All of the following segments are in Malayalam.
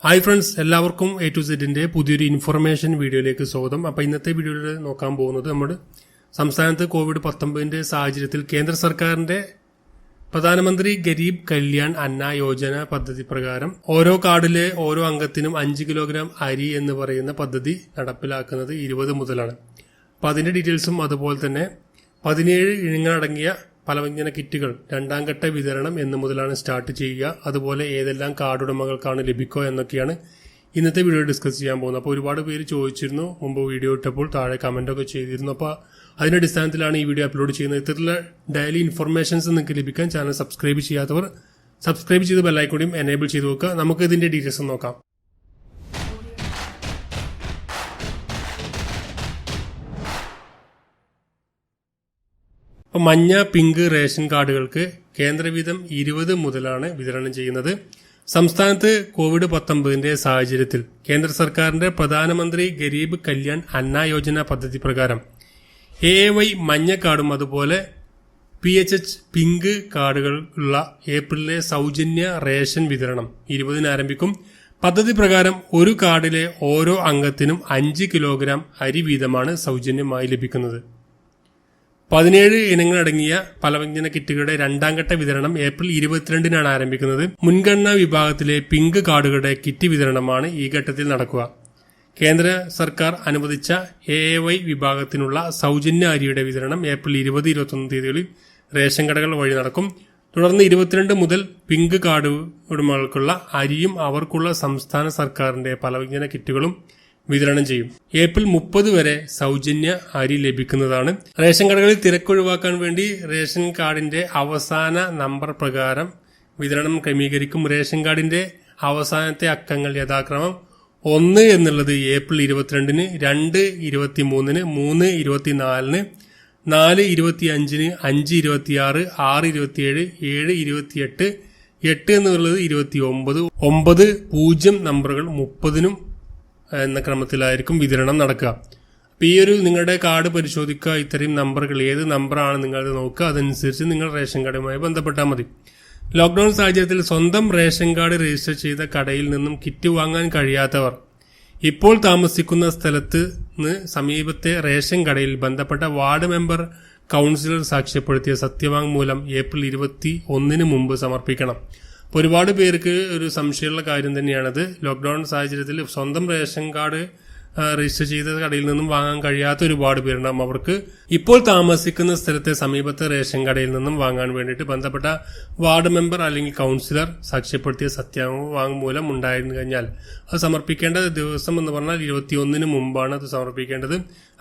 ഹായ് ഫ്രണ്ട്സ്, എല്ലാവർക്കും A2Z പുതിയൊരു ഇൻഫർമേഷൻ വീഡിയോയിലേക്ക് സ്വാഗതം. അപ്പോൾ ഇന്നത്തെ വീഡിയോയിൽ നോക്കാൻ പോകുന്നത് നമ്മുടെ സംസ്ഥാനത്ത് COVID-19 സാഹചര്യത്തിൽ കേന്ദ്ര സർക്കാരിന്റെ പ്രധാനമന്ത്രി ഗരീബ് കല്യാൺ അന്ന യോജന പദ്ധതി പ്രകാരം ഓരോ കാർഡിലെ ഓരോ അംഗത്തിനും 5 കിലോഗ്രാം അരി എന്ന് പറയുന്ന പദ്ധതി നടപ്പിലാക്കുന്നത് 20 മുതലാണ്. അപ്പോൾ അതിന്റെ ഡീറ്റെയിൽസും അതുപോലെ തന്നെ 17 ഇനങ്ങളടങ്ങിയ പലവ്യഞ്ജന കിറ്റുകൾ രണ്ടാം ഘട്ട വിതരണം എന്ന് മുതലാണ് സ്റ്റാർട്ട് ചെയ്യുക. അതുപോലെ ഏതെല്ലാം കാർഡ് ഉടമകൾക്കാണ് ലഭിക്കുക എന്നൊക്കെയാണ് ഇന്നത്തെ വീഡിയോ ഡിസ്കസ് ചെയ്യാൻ പോകുന്നത്. അപ്പോൾ ഒരുപാട് പേര് ചോദിച്ചിരുന്നു, മുമ്പ് വീഡിയോ ഇട്ടപ്പോൾ താഴെ കമന്റൊക്കെ ചെയ്തിരുന്നു. അപ്പോൾ അതിന്റെ അടിസ്ഥാനത്തിലാണ് ഈ വീഡിയോ അപ്ലോഡ് ചെയ്യുന്നത്. ഇത്തരത്തിലുള്ള ഡെയിലി ഇൻഫർമേഷൻസ് നിങ്ങൾക്ക് ലഭിക്കാൻ ചാനൽ സബ്സ്ക്രൈബ് ചെയ്യാത്തവർ സബ്സ്ക്രൈബ് ചെയ്ത് ബെല്ലൈക്കോണിയും എനേബിൾ ചെയ്ത് വെക്കുക. നമുക്ക് ഇതിന്റെ ഡീറ്റെയിൽസ് നോക്കാം. മഞ്ഞ, പിങ്ക് റേഷൻ കാർഡുകൾക്ക് കേന്ദ്രവീതം 20 മുതലാണ് വിതരണം ചെയ്യുന്നത്. സംസ്ഥാനത്ത് COVID-19 സാഹചര്യത്തിൽ കേന്ദ്ര സർക്കാരിന്റെ പ്രധാനമന്ത്രി ഗരീബ് കല്യാൺ അന്ന യോജന പദ്ധതി പ്രകാരം AAY മഞ്ഞ കാർഡും അതുപോലെ PHH പിങ്ക് കാർഡുകളുള്ള ഏപ്രിലിലെ സൗജന്യ റേഷൻ വിതരണം 20 ആരംഭിക്കും. പദ്ധതി പ്രകാരം ഒരു കാർഡിലെ ഓരോ അംഗത്തിനും 5 കിലോഗ്രാം അരി വീതമാണ് സൗജന്യമായി ലഭിക്കുന്നത്. 17 ഇനങ്ങളടങ്ങിയ പലവ്യഞ്ജന കിറ്റുകളുടെ രണ്ടാം ഘട്ട വിതരണം ഏപ്രിൽ 22 ആരംഭിക്കുന്നത്. മുൻഗണനാ വിഭാഗത്തിലെ പിങ്ക് കാർഡുകളുടെ കിറ്റ് വിതരണമാണ് ഈ ഘട്ടത്തിൽ നടക്കുക. കേന്ദ്ര സർക്കാർ അനുവദിച്ച AAY വിഭാഗത്തിനുള്ള സൗജന്യ അരിയുടെ വിതരണം ഏപ്രിൽ 20-21 തീയതികളിൽ റേഷൻ കടകൾ വഴി നടക്കും. തുടർന്ന് 22 മുതൽ പിങ്ക് കാർഡ് ഉടമകൾക്കുള്ള അരിയും അവർക്കുള്ള സംസ്ഥാന സർക്കാരിന്റെ പലവ്യഞ്ജന കിറ്റുകളും വിതരണം ചെയ്യും. ഏപ്രിൽ 30 വരെ സൗജന്യ അരി ലഭിക്കുന്നതാണ്. റേഷൻ കടകളിൽ തിരക്കൊഴിവാക്കാൻ വേണ്ടി റേഷൻ കാർഡിന്റെ അവസാന നമ്പർ പ്രകാരം വിതരണം ക്രമീകരിക്കും. റേഷൻ കാർഡിന്റെ അവസാനത്തെ അക്കങ്ങൾ യഥാക്രമം 1 എന്നുള്ളത് ഏപ്രിൽ 22-ന്, 2 23-ന്, 3 24-ന്, 4 25-ന്, 5 26, 6 27, 7 28, 8 എന്നുള്ളത് 29, 9 0 നമ്പറുകൾ 30-നും എന്ന ക്രമത്തിലായിരിക്കും വിതരണം നടക്കുക. അപ്പോൾ ഈ ഒരു നിങ്ങളുടെ കാർഡ് പരിശോധിക്കുക, ഇത്രയും നമ്പറുകൾ ഏത് നമ്പറാണ് നിങ്ങളത് നോക്കുക, അതനുസരിച്ച് നിങ്ങൾ റേഷൻ കാർഡുമായി ബന്ധപ്പെട്ടാൽ മതി. ലോക്ക്ഡൌൺ സാഹചര്യത്തിൽ സ്വന്തം റേഷൻ കാർഡ് രജിസ്റ്റർ ചെയ്ത കടയിൽ നിന്നും കിറ്റ് വാങ്ങാൻ കഴിയാത്തവർ ഇപ്പോൾ താമസിക്കുന്ന സ്ഥലത്ത് നിന്ന് സമീപത്തെ റേഷൻ കടയിൽ ബന്ധപ്പെട്ട വാർഡ് മെമ്പർ കൌൺസിലർ സാക്ഷ്യപ്പെടുത്തിയ സത്യവാങ്മൂലം ഏപ്രിൽ 21-ന് മുമ്പ് സമർപ്പിക്കണം. ഒരുപാട് പേർക്ക് ഒരു സംശയമുള്ള കാര്യം തന്നെയാണത്. ലോക്ക്ഡൌൺ സാഹചര്യത്തിൽ സ്വന്തം റേഷൻ കാർഡ് രജിസ്റ്റർ ചെയ്ത കടയിൽ നിന്നും വാങ്ങാൻ കഴിയാത്ത ഒരുപാട് പേരുണ്ടാകും. അവർക്ക് ഇപ്പോൾ താമസിക്കുന്ന സ്ഥലത്തെ സമീപത്തെ റേഷൻ കടയിൽ നിന്നും വാങ്ങാൻ വേണ്ടിയിട്ട് ബന്ധപ്പെട്ട വാർഡ് മെമ്പർ അല്ലെങ്കിൽ കൌൺസിലർ സാക്ഷ്യപ്പെടുത്തിയ സത്യവാങ്മൂലം ഉണ്ടായിരുന്നു കഴിഞ്ഞാൽ അത് സമർപ്പിക്കേണ്ട ദിവസം എന്ന് പറഞ്ഞാൽ 21-ന് മുമ്പാണ് അത് സമർപ്പിക്കേണ്ടത്.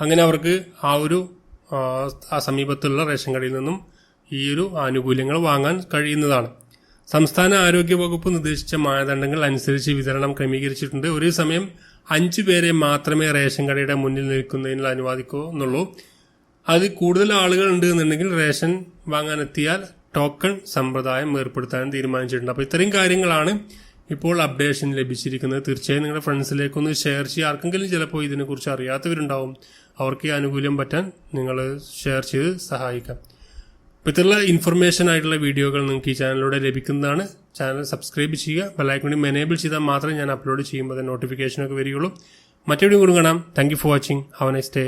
അങ്ങനെ അവർക്ക് ആ സമീപത്തുള്ള റേഷൻ കടയിൽ നിന്നും ഈ ഒരു ആനുകൂല്യങ്ങൾ വാങ്ങാൻ കഴിയുന്നതാണ്. സംസ്ഥാന ആരോഗ്യ വകുപ്പ് നിർദ്ദേശിച്ച മാനദണ്ഡങ്ങൾ അനുസരിച്ച് വിതരണം ക്രമീകരിച്ചിട്ടുണ്ട്. ഒരേ സമയം 5 പേരെ മാത്രമേ റേഷൻ കടയുടെ മുന്നിൽ നിൽക്കുന്നതിന് അനുവദിക്കുന്നുള്ളൂ. അത് കൂടുതൽ ആളുകൾ ഉണ്ട് എന്നുണ്ടെങ്കിൽ റേഷൻ വാങ്ങാനെത്തിയാൽ ടോക്കൺ സമ്പ്രദായം ഏർപ്പെടുത്താൻ തീരുമാനിച്ചിട്ടുണ്ട്. അപ്പോൾ ഇത്രയും കാര്യങ്ങളാണ് ഇപ്പോൾ അപ്ഡേഷൻ ലഭിച്ചിരിക്കുന്നത്. തീർച്ചയായും നിങ്ങളുടെ ഫ്രണ്ട്സിലേക്കൊന്ന് ഷെയർ ചെയ്യുക. ആർക്കെങ്കിലും ചിലപ്പോൾ ഇതിനെക്കുറിച്ച് അറിയാത്തവരുണ്ടാവും, അവർക്ക് ഈ ആനുകൂല്യം പറ്റാൻ നിങ്ങൾ ഷെയർ ചെയ്ത് സഹായിക്കാം. ഇത്തരത്തിലുള്ള ഇൻഫർമേഷൻ ആയിട്ടുള്ള വീഡിയോകൾ നിങ്ങൾക്ക് ഈ ചാനലിലൂടെ ലഭിക്കുന്നതാണ്. ചാനൽ സബ്സ്ക്രൈബ് ചെയ്യുക, ബെല്ലൈക്കൺ എനേബിൾ ചെയ്താൽ മാത്രമേ ഞാൻ അപ്ലോഡ് ചെയ്യുമ്പോൾ നോട്ടിഫിക്കേഷനൊക്കെ വരികയുള്ളൂ. മറ്റെവിടെയും കൂടി കാണാം. Thank you for watching. Have A nice day.